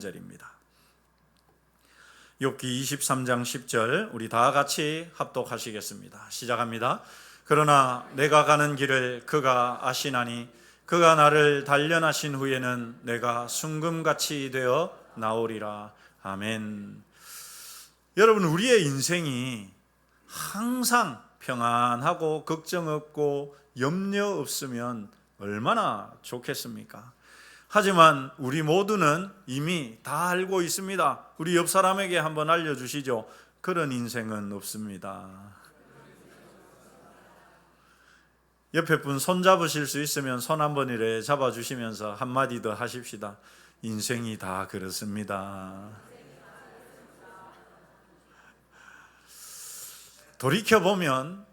절입니다. 욥기 23장 10절 우리 다 같이 합독하시겠습니다. 시작합니다. 그러나 내가 가는 길을 그가 아시나니 그가 나를 단련하신 후에는 내가 순금같이 되어 나오리라. 아멘. 여러분, 우리의 인생이 항상 평안하고 걱정 없고 염려 없으면 얼마나 좋겠습니까? 하지만 우리 모두는 이미 다 알고 있습니다. 우리 옆 사람에게 한번 알려주시죠. 그런 인생은 없습니다. 옆에 분 손 잡으실 수 있으면 손 한번 이래 잡아주시면서 한마디 더 하십시다. 인생이 다 그렇습니다. 돌이켜보면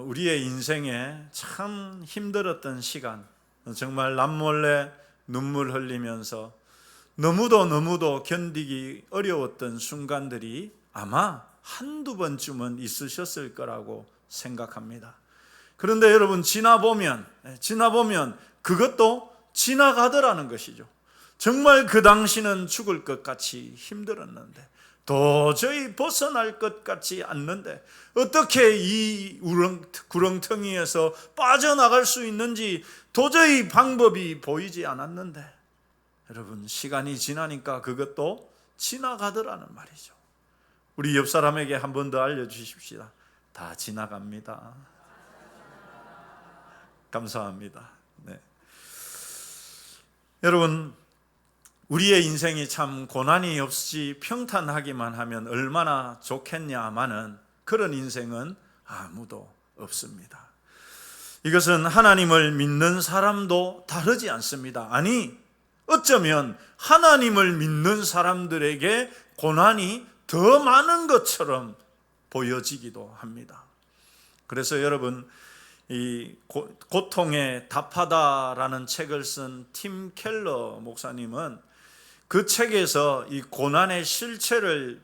우리의 인생에 참 힘들었던 시간, 정말 남몰래 눈물 흘리면서 너무도 견디기 어려웠던 순간들이 아마 한두 번쯤은 있으셨을 거라고 생각합니다. 그런데 여러분, 지나보면 그것도 지나가더라는 것이죠. 정말 그 당시는 죽을 것 같이 힘들었는데, 도저히 벗어날 것 같지 않는데 어떻게 이 구렁텅이에서 빠져나갈 수 있는지 도저히 방법이 보이지 않았는데, 여러분, 시간이 지나니까 그것도 지나가더라는 말이죠. 우리 옆 사람에게 한 번 더 알려주십시다. 다 지나갑니다. 감사합니다. 네. 여러분, 우리의 인생이 참 고난이 없이 평탄하기만 하면 얼마나 좋겠냐마는 그런 인생은 아무도 없습니다. 이것은 하나님을 믿는 사람도 다르지 않습니다. 아니, 어쩌면 하나님을 믿는 사람들에게 고난이 더 많은 것처럼 보여지기도 합니다. 그래서 여러분, 이 고통에 답하다라는 책을 쓴 팀 켈러 목사님은 그 책에서 이 고난의 실체를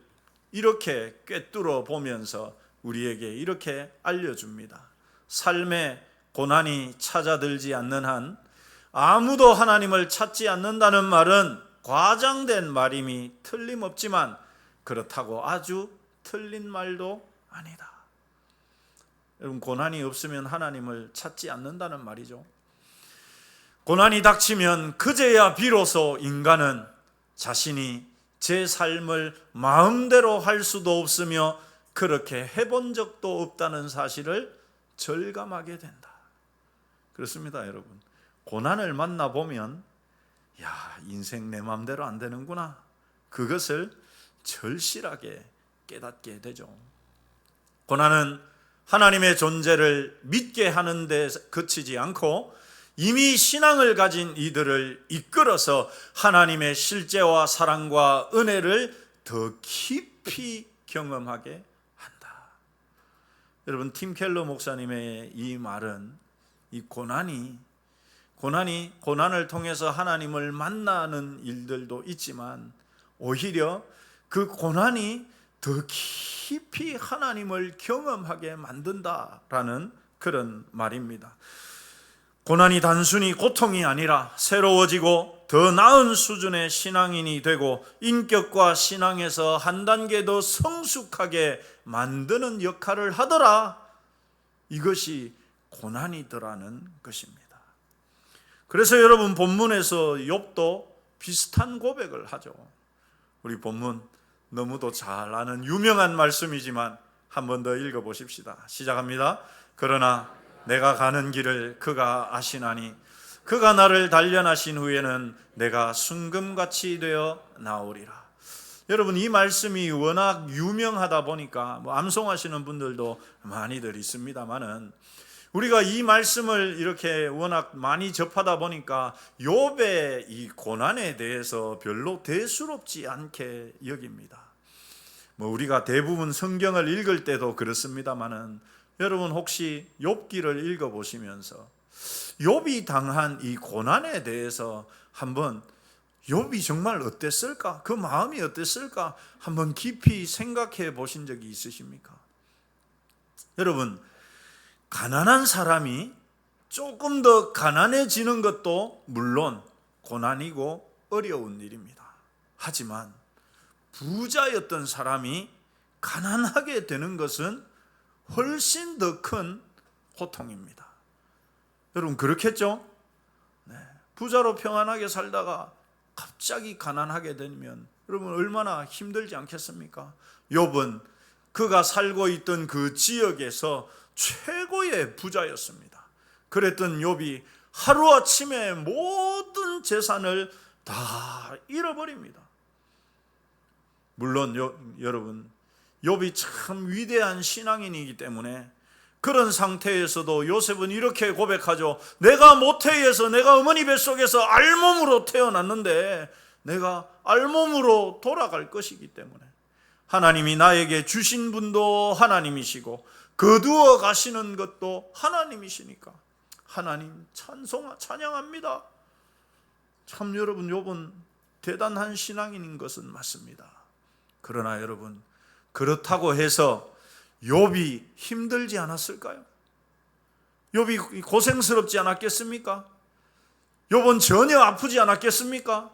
이렇게 꿰뚫어 보면서 우리에게 이렇게 알려줍니다. 삶에 고난이 찾아들지 않는 한 아무도 하나님을 찾지 않는다는 말은 과장된 말임이 틀림없지만 그렇다고 아주 틀린 말도 아니다. 여러분, 고난이 없으면 하나님을 찾지 않는다는 말이죠. 고난이 닥치면 그제야 비로소 인간은 자신이 제 삶을 마음대로 할 수도 없으며 그렇게 해본 적도 없다는 사실을 절감하게 된다. 그렇습니다, 여러분. 고난을 만나보면 인생 내 마음대로 안 되는구나, 그것을 절실하게 깨닫게 되죠. 고난은 하나님의 존재를 믿게 하는 데 그치지 않고 이미 신앙을 가진 이들을 이끌어서 하나님의 실제와 사랑과 은혜를 더 깊이 경험하게 한다. 여러분, 팀 켈러 목사님의 이 말은 이 고난을 통해서 하나님을 만나는 일들도 있지만 오히려 그 고난이 더 깊이 하나님을 경험하게 만든다라는 그런 말입니다. 고난이 단순히 고통이 아니라 새로워지고 더 나은 수준의 신앙인이 되고 인격과 신앙에서 한 단계 더 성숙하게 만드는 역할을 하더라. 이것이 고난이더라는 것입니다. 그래서 여러분, 본문에서 욥도 비슷한 고백을 하죠. 우리 본문 너무도 잘 아는 유명한 말씀이지만 한 번 더 읽어보십시다. 시작합니다. 그러나 내가 가는 길을 그가 아시나니 그가 나를 단련하신 후에는 내가 순금같이 되어 나오리라. 여러분, 이 말씀이 워낙 유명하다 보니까 암송하시는 분들도 많이들 있습니다만은 우리가 이 말씀을 이렇게 워낙 많이 접하다 보니까 욥의 이 고난에 대해서 별로 대수롭지 않게 여깁니다. 우리가 대부분 성경을 읽을 때도 그렇습니다만은 여러분, 혹시 욥기를 읽어보시면서 욥이 당한 이 고난에 대해서 한번 욥이 정말 어땠을까? 그 마음이 어땠을까? 한번 깊이 생각해 보신 적이 있으십니까? 여러분, 가난한 사람이 조금 더 가난해지는 것도 물론 고난이고 어려운 일입니다. 하지만 부자였던 사람이 가난하게 되는 것은 훨씬 더 큰 고통입니다. 여러분 그렇겠죠? 네. 부자로 평안하게 살다가 갑자기 가난하게 되면 여러분 얼마나 힘들지 않겠습니까? 욥은 그가 살고 있던 그 지역에서 최고의 부자였습니다. 그랬던 욥이 하루아침에 모든 재산을 다 잃어버립니다. 물론 여러분 욥이 참 위대한 신앙인이기 때문에 그런 상태에서도 요셉은 이렇게 고백하죠. 내가 모태에서 내가 어머니 뱃속에서 알몸으로 태어났는데 내가 알몸으로 돌아갈 것이기 때문에 하나님이 나에게 주신 분도 하나님이시고 거두어 가시는 것도 하나님이시니까 하나님 찬양합니다. 참 여러분 욥은 대단한 신앙인인 것은 맞습니다. 그러나 여러분 그렇다고 해서 욥이 힘들지 않았을까요? 욥이 고생스럽지 않았겠습니까? 욥은 전혀 아프지 않았겠습니까?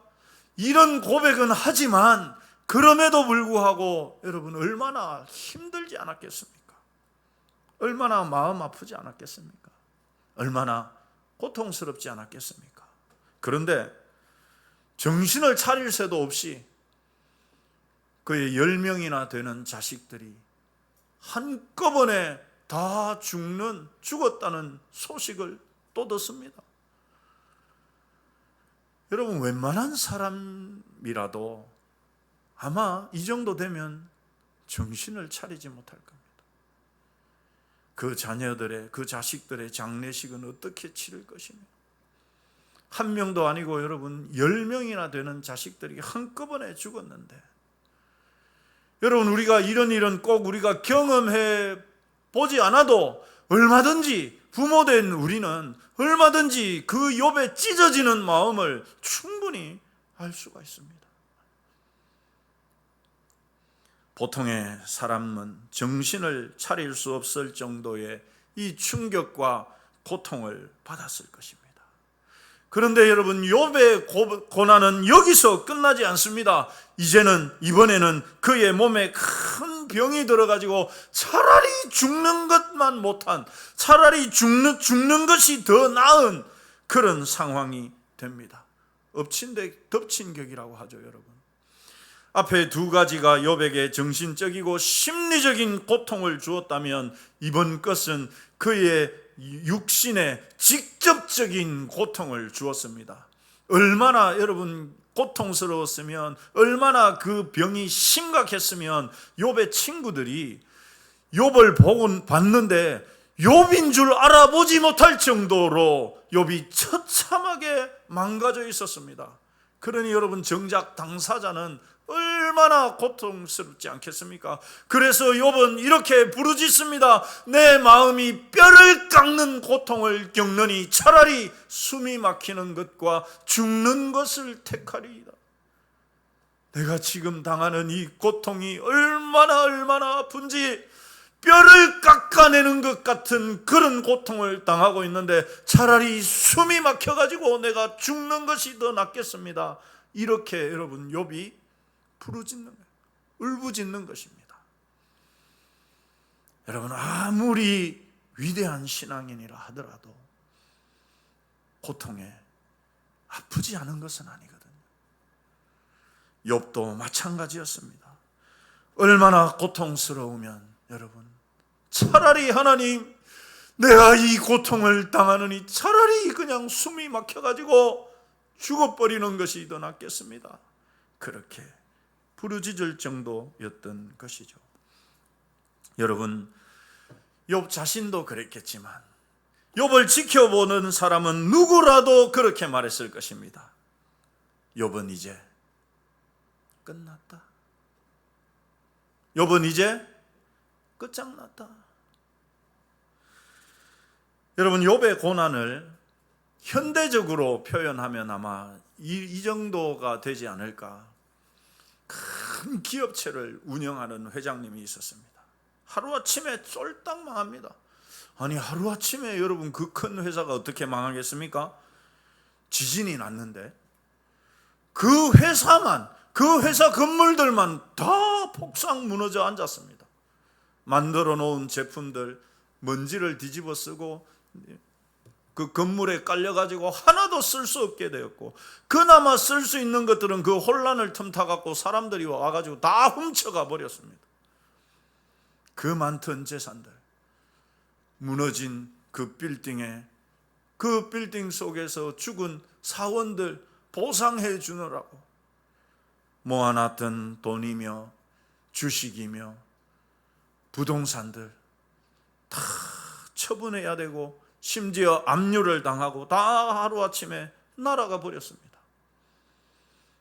이런 고백은 하지만 그럼에도 불구하고 여러분 얼마나 힘들지 않았겠습니까? 얼마나 마음 아프지 않았겠습니까? 얼마나 고통스럽지 않았겠습니까? 그런데 정신을 차릴 새도 없이 그의 10명이나 되는 자식들이 한꺼번에 다 죽었다는 소식을 또 듣습니다. 여러분 웬만한 사람이라도 아마 이 정도 되면 정신을 차리지 못할 겁니다. 그 자녀들의 그 자식들의 장례식은 어떻게 치를 것이며 한 명도 아니고 여러분 10명이나 되는 자식들이 한꺼번에 죽었는데 여러분 우리가 이런 일은 꼭 우리가 경험해 보지 않아도 얼마든지 부모된 우리는 얼마든지 그 욥의 찢어지는 마음을 충분히 알 수가 있습니다. 보통의 사람은 정신을 차릴 수 없을 정도의 이 충격과 고통을 받았을 것입니다. 그런데 여러분 욥의 고난은 여기서 끝나지 않습니다. 이번에는 그의 몸에 큰 병이 들어가지고 차라리 죽는 것만 못한 차라리 죽는 것이 더 나은 그런 상황이 됩니다. 엎친 데 덮친 격이라고 하죠. 여러분 앞에 두 가지가 욥에게 정신적이고 심리적인 고통을 주었다면 이번 것은 그의 육신에 직접적인 고통을 주었습니다. 얼마나 여러분 고통스러웠으면 얼마나 그 병이 심각했으면 욥의 친구들이 욥을 봤는데 욥인 줄 알아보지 못할 정도로 욥이 처참하게 망가져 있었습니다. 그러니 여러분 정작 당사자는 얼마나 고통스럽지 않겠습니까? 그래서 욥은 이렇게 부르짖습니다. 내 마음이 뼈를 깎는 고통을 겪느니 차라리 숨이 막히는 것과 죽는 것을 택하리이다. 내가 지금 당하는 이 고통이 얼마나 아픈지 뼈를 깎아내는 것 같은 그런 고통을 당하고 있는데 차라리 숨이 막혀가지고 내가 죽는 것이 더 낫겠습니다. 이렇게 여러분 욥이 부르짖는 거예요. 울부짖는 것입니다. 여러분 아무리 위대한 신앙인이라 하더라도 고통에 아프지 않은 것은 아니거든요. 욥도 마찬가지였습니다. 얼마나 고통스러우면 여러분 차라리 하나님 내가 이 고통을 당하느니 차라리 그냥 숨이 막혀가지고 죽어버리는 것이 더 낫겠습니다. 그렇게 부르짖을 정도였던 것이죠. 여러분 욥 자신도 그랬겠지만 욥을 지켜보는 사람은 누구라도 그렇게 말했을 것입니다. 욥은 이제 끝났다. 욥은 이제 끝장났다. 여러분 욥의 고난을 현대적으로 표현하면 아마 이 정도가 되지 않을까. 큰 기업체를 운영하는 회장님이 있었습니다. 하루아침에 쫄딱 망합니다. 아니 하루아침에 여러분 그 큰 회사가 어떻게 망하겠습니까? 지진이 났는데 그 회사만 그 회사 건물들만 다 폭삭 무너져 앉았습니다. 만들어 놓은 제품들 먼지를 뒤집어 쓰고 그 건물에 깔려가지고 하나도 쓸 수 없게 되었고, 그나마 쓸 수 있는 것들은 그 혼란을 틈타갖고 사람들이 와가지고 다 훔쳐가 버렸습니다. 그 많던 재산들, 무너진 그 빌딩에, 그 빌딩 속에서 죽은 사원들 보상해 주느라고 모아놨던 돈이며 주식이며 부동산들 다 처분해야 되고, 심지어 압류를 당하고 다 하루아침에 날아가 버렸습니다.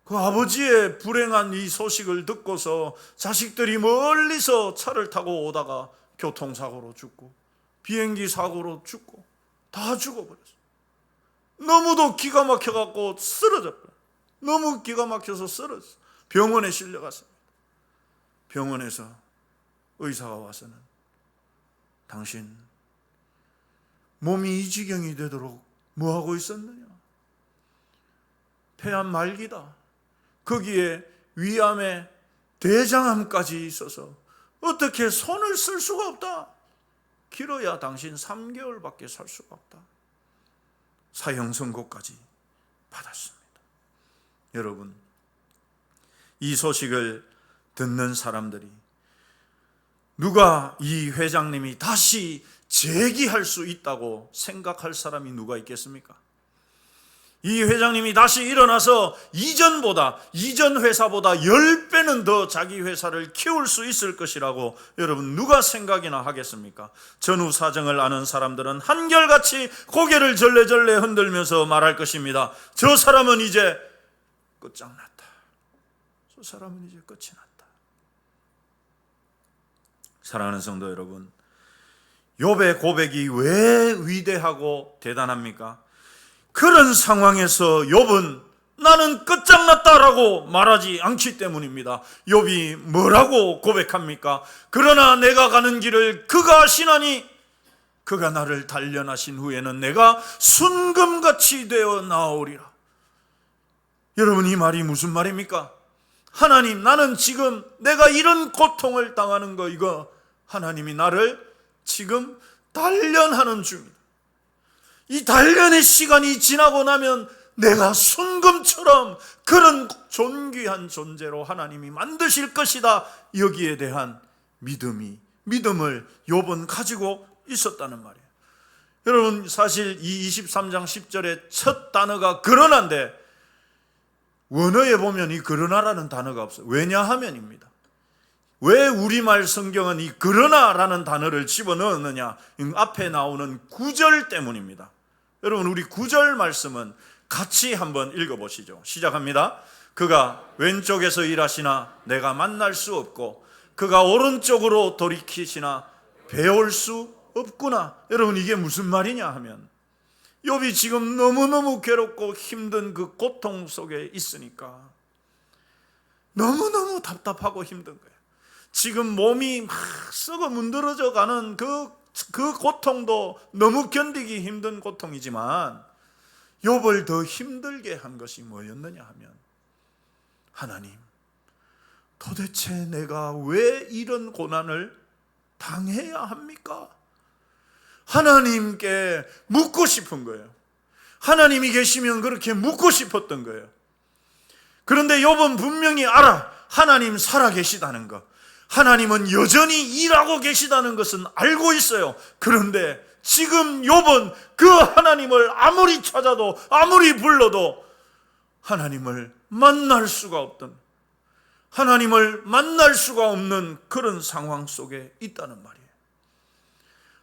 그 아버지의 불행한 이 소식을 듣고서 자식들이 멀리서 차를 타고 오다가 교통사고로 죽고 비행기 사고로 죽고 다 죽어버렸어요. 너무도 기가 막혀갖고 쓰러졌어요. 너무 기가 막혀서 쓰러졌어요. 병원에 실려갔습니다. 병원에서 의사가 와서는 당신 몸이 이 지경이 되도록 뭐하고 있었느냐? 폐암 말기다. 거기에 위암에 대장암까지 있어서 어떻게 손을 쓸 수가 없다. 길어야 당신 3개월밖에 살 수가 없다. 사형 선고까지 받았습니다. 여러분, 이 소식을 듣는 사람들이 누가 이 회장님이 다시 재기할 수 있다고 생각할 사람이 누가 있겠습니까? 이 회장님이 다시 일어나서 이전 회사보다 10배는 더 자기 회사를 키울 수 있을 것이라고 여러분 누가 생각이나 하겠습니까? 전후 사정을 아는 사람들은 한결같이 고개를 절레절레 흔들면서 말할 것입니다. 저 사람은 이제 끝장났다. 저 사람은 이제 끝이 났다. 사랑하는 성도 여러분, 욥의 고백이 왜 위대하고 대단합니까? 그런 상황에서 욥은 나는 끝장났다라고 말하지 않기 때문입니다. 욥이 뭐라고 고백합니까? 그러나 내가 가는 길을 그가 아시나니 그가 나를 단련하신 후에는 내가 순금같이 되어 나오리라. 여러분, 이 말이 무슨 말입니까? 하나님, 나는 지금 내가 이런 고통을 당하는 거, 이거 하나님이 나를 지금 단련하는 중이다. 이 단련의 시간이 지나고 나면 내가 순금처럼 그런 존귀한 존재로 하나님이 만드실 것이다. 여기에 대한 믿음을 욥은 가지고 있었다는 말이에요. 여러분, 사실 이 23장 10절의 첫 단어가 그러나인데 원어에 보면 이 그러나라는 단어가 없어요. 왜냐하면입니다. 왜 우리말 성경은 이 그러나라는 단어를 집어넣었느냐? 앞에 나오는 9절 때문입니다. 여러분, 우리 9절 말씀은 같이 한번 읽어보시죠. 시작합니다. 그가 왼쪽에서 일하시나 내가 만날 수 없고 그가 오른쪽으로 돌이키시나 배울 수 없구나. 여러분, 이게 무슨 말이냐 하면 욥이 지금 너무너무 괴롭고 힘든 그 고통 속에 있으니까 너무너무 답답하고 힘든 거예요. 지금 몸이 막 썩어 문드러져 가는 그 고통도 너무 견디기 힘든 고통이지만 욥을 더 힘들게 한 것이 뭐였느냐 하면 하나님, 도대체 내가 왜 이런 고난을 당해야 합니까? 하나님께 묻고 싶은 거예요. 하나님이 계시면 그렇게 묻고 싶었던 거예요. 그런데 욥은 분명히 알아. 하나님 살아계시다는 거, 하나님은 여전히 일하고 계시다는 것은 알고 있어요. 그런데 지금 욥은 그 하나님을 아무리 찾아도 아무리 불러도 하나님을 만날 수가 없는 그런 상황 속에 있다는 말이에요.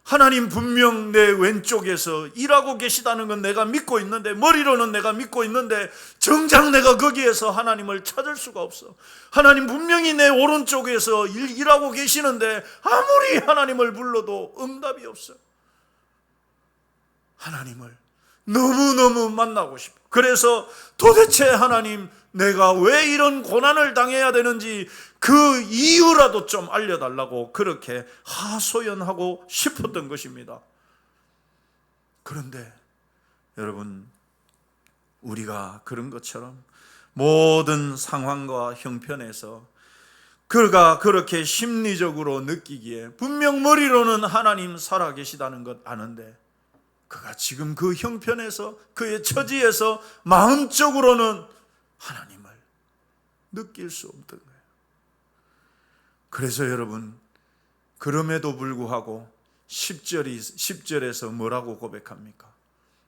하나님 분명 내 왼쪽에서 일하고 계시다는 건 내가 믿고 있는데, 머리로는 내가 믿고 있는데 정작 내가 거기에서 하나님을 찾을 수가 없어. 하나님 분명히 내 오른쪽에서 일하고 계시는데 아무리 하나님을 불러도 응답이 없어. 하나님을 너무너무 만나고 싶어. 그래서 도대체 하나님, 내가 왜 이런 고난을 당해야 되는지 그 이유라도 좀 알려달라고 그렇게 하소연하고 싶었던 것입니다. 그런데 여러분, 우리가 그런 것처럼 모든 상황과 형편에서 그가 그렇게 심리적으로 느끼기에 분명 머리로는 하나님 살아계시다는 것 아는데 그가 지금 그 형편에서 그의 처지에서 마음적으로는 하나님을 느낄 수 없던 거예요. 그래서 여러분, 그럼에도 불구하고 10절에서 뭐라고 고백합니까?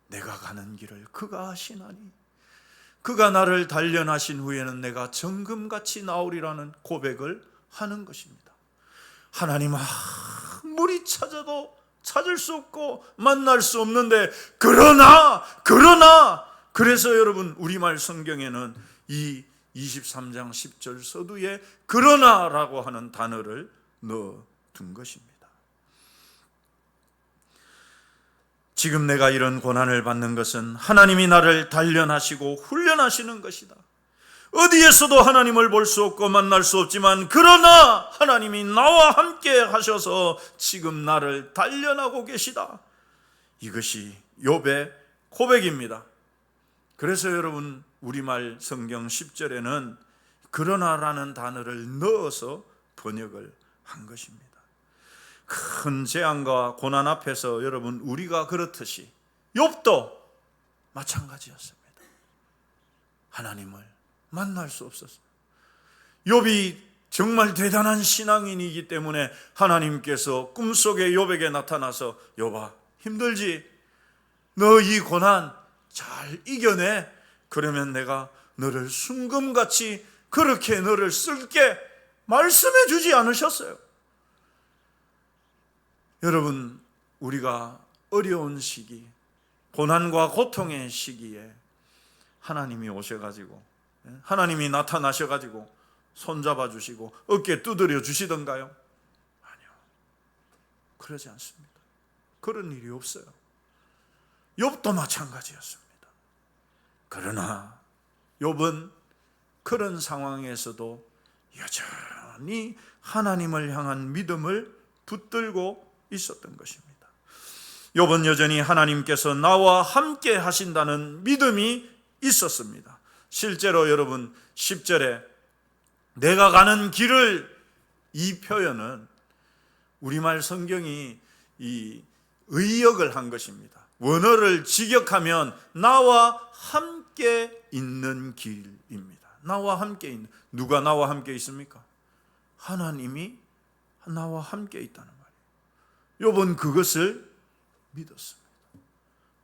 내가 가는 길을 그가 아시나니 그가 나를 단련하신 후에는 내가 정금같이 나오리라는 고백을 하는 것입니다. 하나님 아무리 찾아도 찾을 수 없고 만날 수 없는데 그러나 그래서 여러분 우리말 성경에는 이 23장 10절 서두에 그러나라고 하는 단어를 넣어둔 것입니다. 지금 내가 이런 고난을 받는 것은 하나님이 나를 단련하시고 훈련하시는 것이다. 어디에서도 하나님을 볼 수 없고 만날 수 없지만 그러나 하나님이 나와 함께 하셔서 지금 나를 단련하고 계시다. 이것이 욥의 고백입니다. 그래서 여러분 우리말 성경 10절에는 그러나라는 단어를 넣어서 번역을 한 것입니다. 큰 재앙과 고난 앞에서 여러분 우리가 그렇듯이 욥도 마찬가지였습니다. 하나님을 만날 수 없었어요. 욥이 정말 대단한 신앙인이기 때문에 하나님께서 꿈속에 욥에게 나타나서 욥아 힘들지? 너 이 고난 잘 이겨내. 그러면 내가 너를 순금같이 그렇게 너를 쓸게 말씀해 주지 않으셨어요. 여러분 우리가 어려운 시기, 고난과 고통의 시기에 하나님이 오셔가지고 하나님이 나타나셔가지고 손잡아 주시고 어깨 두드려 주시던가요? 아니요, 그러지 않습니다. 그런 일이 없어요. 욥도 마찬가지였습니다. 그러나 욥은 그런 상황에서도 여전히 하나님을 향한 믿음을 붙들고 있었던 것입니다. 욥은 여전히 하나님께서 나와 함께 하신다는 믿음이 있었습니다. 실제로 여러분 10절에 내가 가는 길을, 이 표현은 우리말 성경이 이 의역을 한 것입니다. 원어를 직역하면 나와 함께 있는 길입니다. 나와 함께 있는, 누가 나와 함께 있습니까? 하나님이 나와 함께 있다는 말이에요. 욥은 그것을 믿었습니다.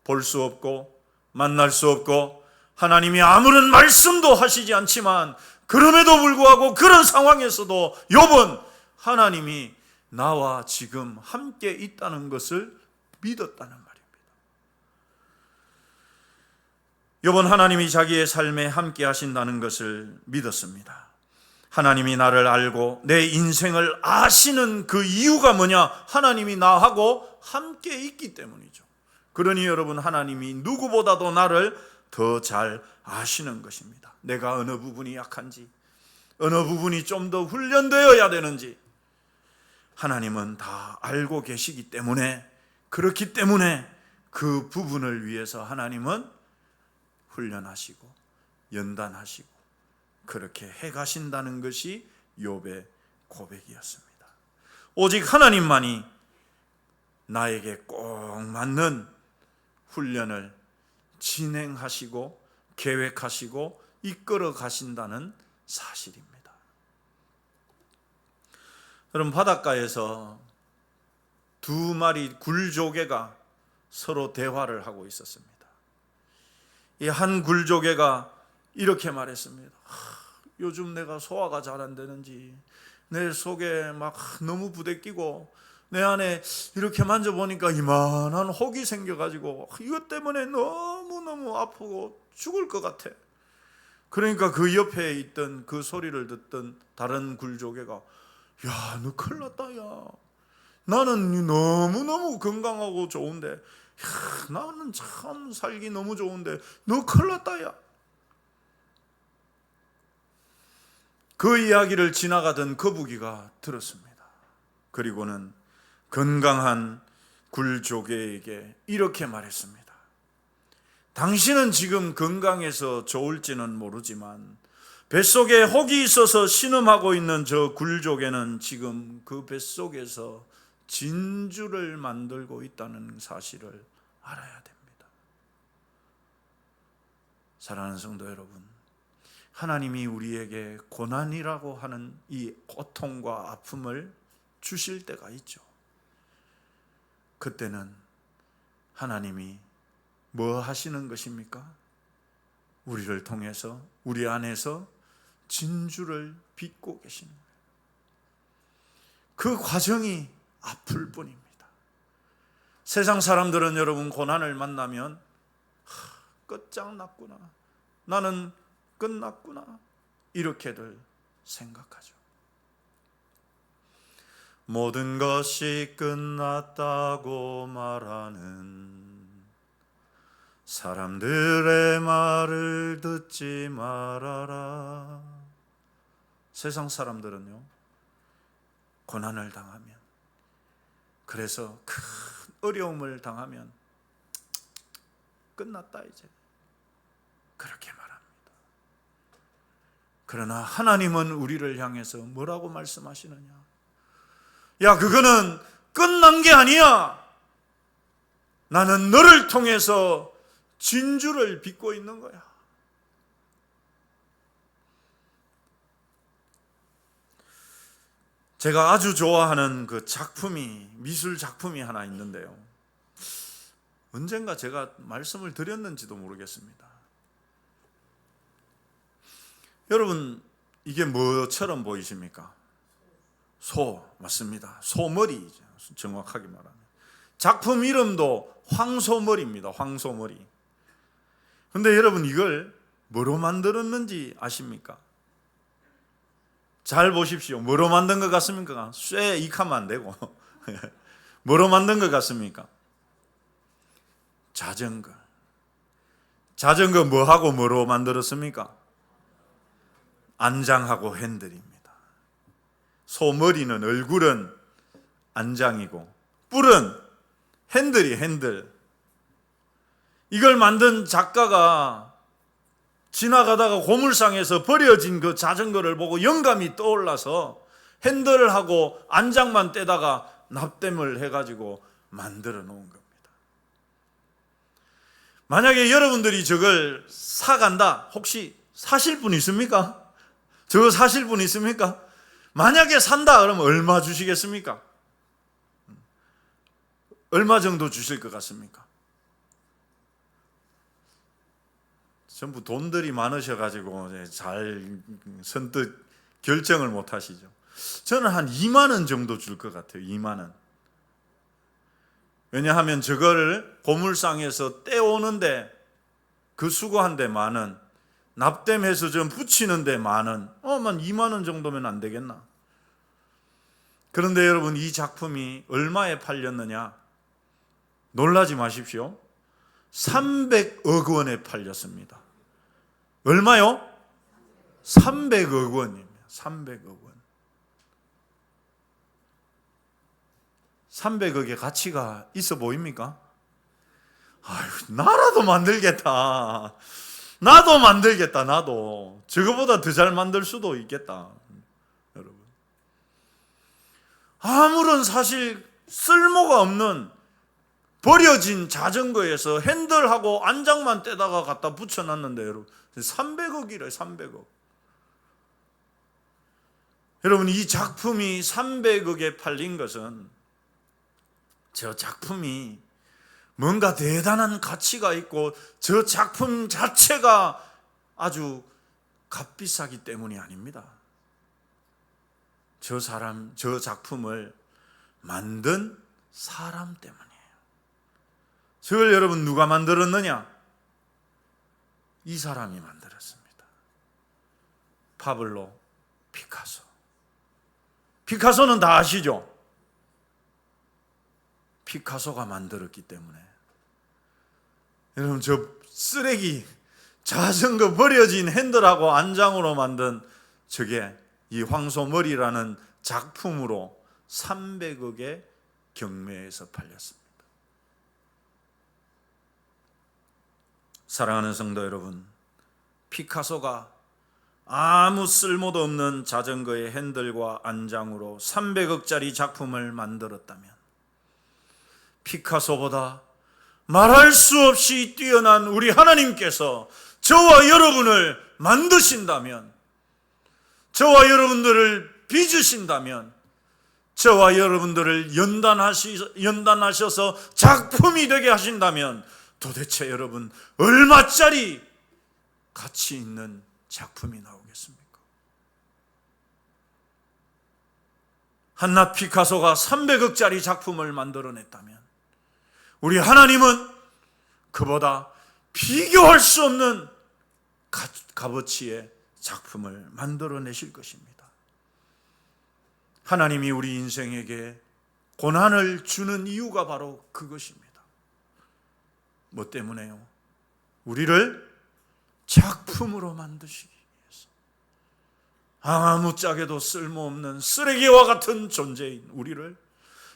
볼 수 없고 만날 수 없고 하나님이 아무런 말씀도 하시지 않지만 그럼에도 불구하고 그런 상황에서도 욥은 하나님이 나와 지금 함께 있다는 것을 믿었다는 말입니다. 욥은 하나님이 자기의 삶에 함께 하신다는 것을 믿었습니다. 하나님이 나를 알고 내 인생을 아시는 그 이유가 뭐냐? 하나님이 나하고 함께 있기 때문이죠. 그러니 여러분, 하나님이 누구보다도 나를 더 잘 아시는 것입니다. 내가 어느 부분이 약한지, 어느 부분이 좀 더 훈련되어야 되는지 하나님은 다 알고 계시기 때문에, 그렇기 때문에 그 부분을 위해서 하나님은 훈련하시고 연단하시고 그렇게 해가신다는 것이 욥의 고백이었습니다. 오직 하나님만이 나에게 꼭 맞는 훈련을 진행하시고 계획하시고 이끌어 가신다는 사실입니다. 여러분, 바닷가에서 두 마리 굴조개가 서로 대화를 하고 있었습니다. 이 한 굴조개가 이렇게 말했습니다. 요즘 내가 소화가 잘 안 되는지 내 속에 막 너무 부대끼고 내 안에 이렇게 만져보니까 이만한 혹이 생겨가지고 이것 때문에 너무너무 아프고 죽을 것 같아. 그러니까 그 옆에 있던, 그 소리를 듣던 다른 굴조개가 야, 너 큰일 났다. 야, 나는 너무너무 건강하고 좋은데, 야, 나는 참 살기 너무 좋은데 너 큰일 났다. 야. 그 이야기를 지나가던 거북이가 들었습니다. 그리고는 건강한 굴조개에게 이렇게 말했습니다. 당신은 지금 건강해서 좋을지는 모르지만 뱃속에 혹이 있어서 신음하고 있는 저 굴족에는 지금 그 뱃속에서 진주를 만들고 있다는 사실을 알아야 됩니다. 사랑하는 성도 여러분, 하나님이 우리에게 고난이라고 하는 이 고통과 아픔을 주실 때가 있죠. 그때는 하나님이 뭐 하시는 것입니까? 우리를 통해서, 우리 안에서 진주를 빚고 계시는 거예요. 그 과정이 아플 뿐입니다. 세상 사람들은 여러분 고난을 만나면 끝장났구나, 나는 끝났구나, 이렇게들 생각하죠. 모든 것이 끝났다고 말하는 사람들의 말을 듣지 말아라. 세상 사람들은요, 고난을 당하면, 그래서 큰 어려움을 당하면 끝났다 이제, 그렇게 말합니다. 그러나 하나님은 우리를 향해서 뭐라고 말씀하시느냐? 야, 그거는 끝난 게 아니야. 나는 너를 통해서 진주를 빚고 있는 거야. 제가 아주 좋아하는 그 작품이, 미술 작품이 하나 있는데요, 언젠가 제가 말씀을 드렸는지도 모르겠습니다. 여러분, 이게 뭐처럼 보이십니까? 소, 맞습니다. 소머리죠, 정확하게 말하면. 작품 이름도 황소머리입니다. 황소머리. 근데 여러분, 이걸 뭐로 만들었는지 아십니까? 잘 보십시오. 뭐로 만든 것 같습니까? 쇠 익하면 안 되고 뭐로 만든 것 같습니까? 자전거. 자전거 뭐하고 뭐로 만들었습니까? 안장하고 핸들입니다. 소머리는, 얼굴은 안장이고 뿔은 핸들이 핸들. 이걸 만든 작가가 지나가다가 고물상에서 버려진 그 자전거를 보고 영감이 떠올라서 핸들하고 안장만 떼다가 납땜을 해가지고 만들어 놓은 겁니다. 만약에 여러분들이 저걸 사간다, 혹시 사실 분 있습니까? 저거 사실 분 있습니까? 만약에 산다 그러면 얼마 주시겠습니까? 얼마 정도 주실 것 같습니까? 전부 돈들이 많으셔가지고 잘 선뜻 결정을 못 하시죠. 저는 한 2만 원 정도 줄 것 같아요. 2만 원. 왜냐하면 저거를 고물상에서 떼오는데 그 수고한데 만 원, 납땜해서 좀 붙이는데 만 원, 만 2만 원 정도면 안 되겠나? 그런데 여러분, 이 작품이 얼마에 팔렸느냐? 놀라지 마십시오. 300억 원에 팔렸습니다. 얼마요? 300억 원입니다. 300억 원. 300억의 가치가 있어 보입니까? 아유, 나라도 만들겠다. 나도 만들겠다. 나도 저거보다 더 잘 만들 수도 있겠다. 여러분, 아무런 사실 쓸모가 없는 버려진 자전거에서 핸들하고 안장만 떼다가 갖다 붙여놨는데 여러분, 300억이래요. 300억. 여러분, 이 작품이 300억에 팔린 것은 저 작품이 뭔가 대단한 가치가 있고 저 작품 자체가 아주 값비싸기 때문이 아닙니다. 저 작품을 만든 사람 때문이에요. 저걸 여러분 누가 만들었느냐? 이 사람이 만들었습니다. 파블로 피카소. 피카소는 다 아시죠? 피카소가 만들었기 때문에. 여러분, 저 쓰레기 자전거 버려진 핸들하고 안장으로 만든 저게 이 황소머리라는 작품으로 300억의 경매에서 팔렸습니다. 사랑하는 성도 여러분, 피카소가 아무 쓸모도 없는 자전거의 핸들과 안장으로 300억짜리 작품을 만들었다면, 피카소보다 말할 수 없이 뛰어난 우리 하나님께서 저와 여러분을 만드신다면, 저와 여러분들을 빚으신다면, 저와 여러분들을 연단하셔서 작품이 되게 하신다면, 도대체 여러분 얼마짜리 가치 있는 작품이 나오겠습니까? 한낱 피카소가 300억짜리 작품을 만들어냈다면, 우리 하나님은 그보다 비교할 수 없는 값어치의 작품을 만들어내실 것입니다. 하나님이 우리 인생에게 고난을 주는 이유가 바로 그것입니다. 뭐 때문에요? 우리를 작품으로 만드시기 위해서. 아무짝에도 쓸모없는 쓰레기와 같은 존재인 우리를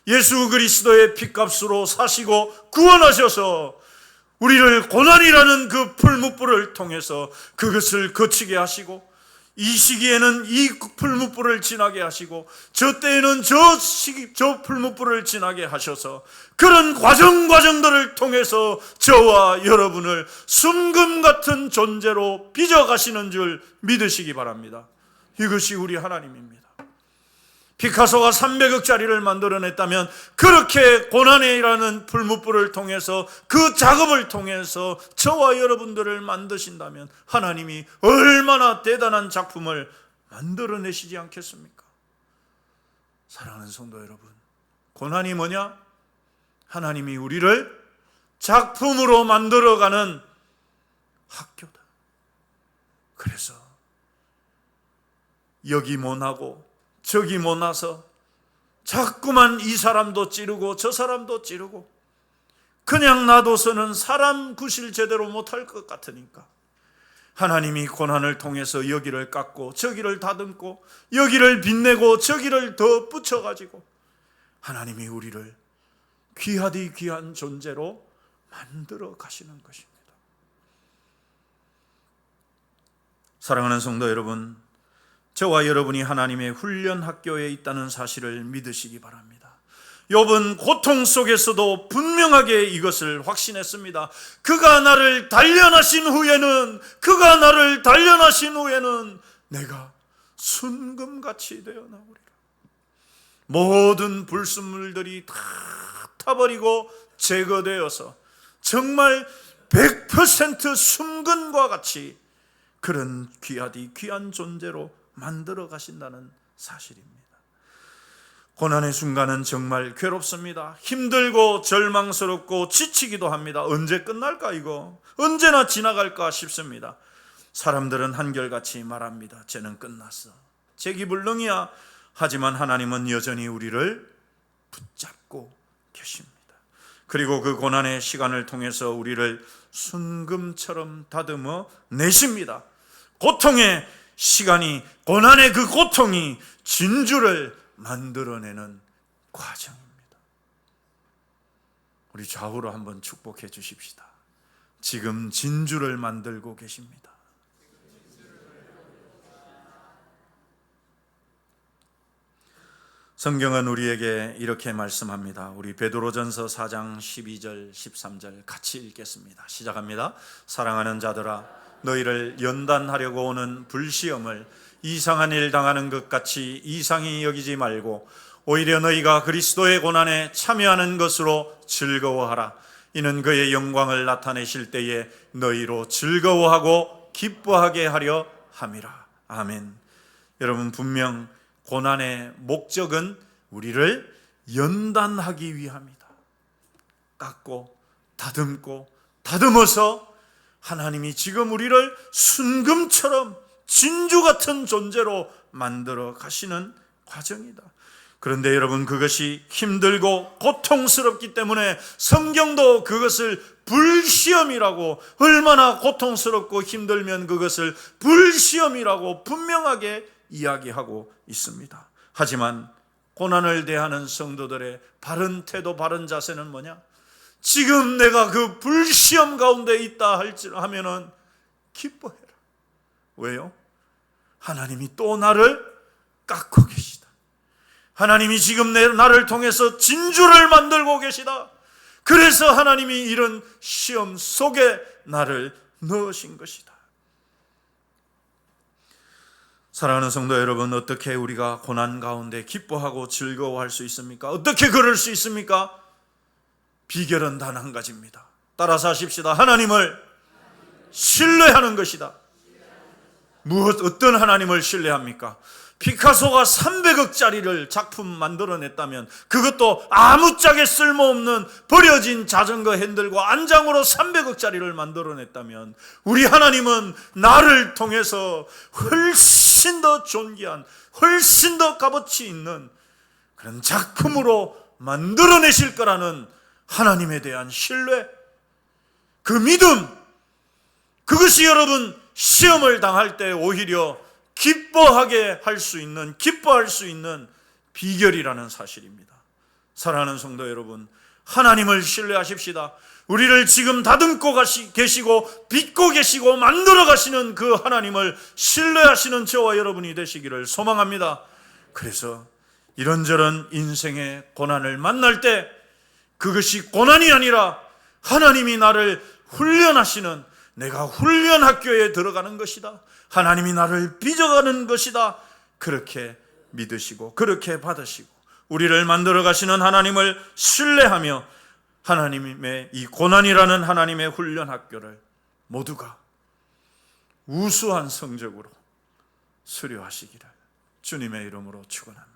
예수 그리스도의 피값으로 사시고 구원하셔서 우리를 고난이라는 그 풀무불을 통해서 그것을 거치게 하시고, 이 시기에는 이 풀무불을 지나게 하시고, 저 때에는 저 풀무불을 지나게 하셔서 그런 과정들을 통해서 저와 여러분을 순금 같은 존재로 빚어가시는 줄 믿으시기 바랍니다. 이것이 우리 하나님입니다. 피카소가 300억짜리를 만들어냈다면, 그렇게 고난이라는 풀무불을 통해서, 그 작업을 통해서 저와 여러분들을 만드신다면 하나님이 얼마나 대단한 작품을 만들어내시지 않겠습니까? 사랑하는 성도 여러분, 고난이 뭐냐? 하나님이 우리를 작품으로 만들어가는 학교다. 그래서 여기 못하고 저기 못나서 자꾸만 이 사람도 찌르고 저 사람도 찌르고, 그냥 놔둬서는 사람 구실 제대로 못할 것 같으니까 하나님이 고난을 통해서 여기를 깎고 저기를 다듬고 여기를 빛내고 저기를 더 붙여가지고 하나님이 우리를 귀하디 귀한 존재로 만들어 가시는 것입니다. 사랑하는 성도 여러분, 저와 여러분이 하나님의 훈련 학교에 있다는 사실을 믿으시기 바랍니다. 욥은 고통 속에서도 분명하게 이것을 확신했습니다. 그가 나를 단련하신 후에는 내가 순금같이 되어 나오리라. 모든 불순물들이 다 타버리고 제거되어서 정말 100% 순금과 같이 그런 귀하디 귀한 존재로 만들어 가신다는 사실입니다. 고난의 순간은 정말 괴롭습니다. 힘들고 절망스럽고 지치기도 합니다. 언제 끝날까 이거? 언제나 지나갈까 싶습니다. 사람들은 한결같이 말합니다. 쟤는 끝났어. 제 기불능이야. 하지만 하나님은 여전히 우리를 붙잡고 계십니다. 그리고 그 고난의 시간을 통해서 우리를 순금처럼 다듬어 내십니다. 고통의 시간이, 고난의 그 고통이 진주를 만들어내는 과정입니다. 우리 좌우로 한번 축복해 주십시다. 지금 진주를 만들고 계십니다. 성경은 우리에게 이렇게 말씀합니다. 우리 베드로전서 4장 12절 13절 같이 읽겠습니다. 시작합니다. 사랑하는 자들아, 너희를 연단하려고 오는 불시험을 이상한 일 당하는 것 같이 이상히 여기지 말고 오히려 너희가 그리스도의 고난에 참여하는 것으로 즐거워하라. 이는 그의 영광을 나타내실 때에 너희로 즐거워하고 기뻐하게 하려 함이라. 아멘. 여러분, 분명 고난의 목적은 우리를 연단하기 위함이다. 깎고 다듬고 다듬어서 하나님이 지금 우리를 순금처럼 진주 같은 존재로 만들어 가시는 과정이다. 그런데 여러분, 그것이 힘들고 고통스럽기 때문에 성경도 그것을 불시험이라고, 얼마나 고통스럽고 힘들면 그것을 불시험이라고 분명하게 이야기하고 있습니다. 하지만 고난을 대하는 성도들의 바른 태도, 바른 자세는 뭐냐? 지금 내가 그 불시험 가운데 있다 하면은 기뻐해라. 왜요? 하나님이 또 나를 깎고 계시다. 하나님이 지금 나를 통해서 진주를 만들고 계시다. 그래서 하나님이 이런 시험 속에 나를 넣으신 것이다. 사랑하는 성도 여러분, 어떻게 우리가 고난 가운데 기뻐하고 즐거워할 수 있습니까? 어떻게 그럴 수 있습니까? 비결은 단 한 가지입니다. 따라서 하십시다. 하나님을 신뢰하는 것이다. 어떤 하나님을 신뢰합니까? 피카소가 300억짜리를 작품 만들어냈다면, 그것도 아무짝에 쓸모없는 버려진 자전거 핸들과 안장으로 300억짜리를 만들어냈다면, 우리 하나님은 나를 통해서 훨씬 더 존귀한, 훨씬 더 값어치 있는 그런 작품으로 만들어내실 거라는 하나님에 대한 신뢰, 그 믿음, 그것이 여러분 시험을 당할 때 오히려 기뻐할 수 있는 비결이라는 사실입니다. 사랑하는 성도 여러분, 하나님을 신뢰하십시다. 우리를 지금 다듬고 계시고 빚고 계시고 만들어 가시는 그 하나님을 신뢰하시는 저와 여러분이 되시기를 소망합니다. 그래서 이런저런 인생의 고난을 만날 때 그것이 고난이 아니라 하나님이 나를 훈련하시는, 내가 훈련 학교에 들어가는 것이다, 하나님이 나를 빚어가는 것이다, 그렇게 믿으시고 그렇게 받으시고 우리를 만들어 가시는 하나님을 신뢰하며 하나님의 이 고난이라는 하나님의 훈련 학교를 모두가 우수한 성적으로 수료하시기를 주님의 이름으로 축원합니다.